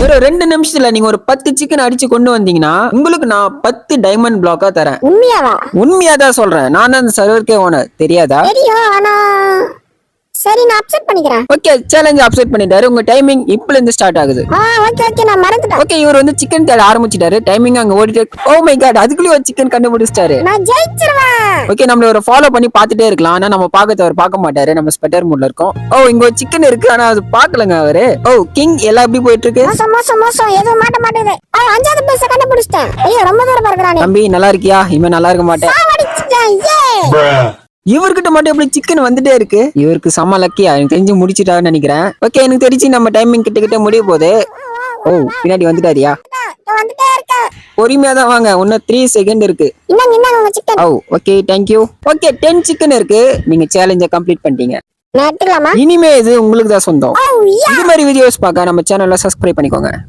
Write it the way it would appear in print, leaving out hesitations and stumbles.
ஒரு 2 நிமிஷத்துல நீங்க ஒரு 10 சிக்கன் அடிச்சு கொண்டு வந்தீங்கன்னா உங்களுக்கு நான் 10 டைமண்ட் பிளாக்கா தரேன். உண்மையாவா? உண்மையாதான் சொல்றேன். நான் தான் அந்த சர்வருக்கே ஓனர். தெரியாதா? தெரியும், ஆனா சரி நான் அப்செட் பண்ணிக்கிறேன். ஓகே, சேலஞ்ச் அப்செட் பண்ணிட்டாரு. உங்க டைமிங் இப்பல இருந்து ஸ்டார்ட் ஆகுது. ஓகே நான் மறந்துட்டேன். ஓகே, இவர் வந்து சிக்கன் தேட ஆரம்பிச்சிட்டாரு. டைமிங் அங்க ஓடிட்டு. ஓ மை காட், அதுக்குள்ளே ஒரு சிக்கன் கண்டுபிடிச்சிட்டாரு. நான் ஜெயிச்சிருவேன். ஓகே, நம்மள ஒரு ஃபாலோ பண்ணி பார்த்துட்டே இருக்கலாம். ஆனா நம்ம பார்க்க மாட்டாரு. நம்ம ஸ்பெட்டர் மூட்ல இருக்கோம். ஓ, இங்க ஒரு சிக்கன் இருக்கு. ஆனா அது பார்க்கலங்க அவரு. ஓ கிங், எல்லாம் எப்படி போயிட்டு இருக்கு? மோசம் எதுவும் மாட்ட மாட்டேது. 5வது பேச கண்டுபிடிச்சிட்டேன். ஐயோ ரொம்ப தூரம் பார்க்கறானே. தம்பி நல்லா இருக்கியா? இவன் நல்லா இருக்க மாட்டேன். இவர்கிட்ட மட்டும் எப்படி சிக்கன் வந்துட்டே இருக்கு? இவருக்கு செம லக்கியா, எனக்கு தெரிஞ்சு முடிச்சிட்டாருன்னு நினைக்கிறேன். ஓகே, எனக்கு தெரிஞ்சு நம்ம டைமிங் கிட்ட முடிய போகுது. ஓ, பின்னாடி வந்துட்டாரியா? பொறுமையா தான் வாங்க, இன்னும் 3 செகண்ட் இருக்கு. ஓ ஓகே, தேங்க்யூ. ஓகே, 10 சிக்கன் இருக்கு. நீங்க சேலஞ்ச கம்ப்ளீட் பண்ணிட்டீங்க. இனிமே இது உங்களுக்கு தான் சொந்தம். இது மாதிரி வீடியோஸ் பார்க்க நம்ம சேனலை சப்ஸ்கிரைப் பண்ணிக்கோங்க.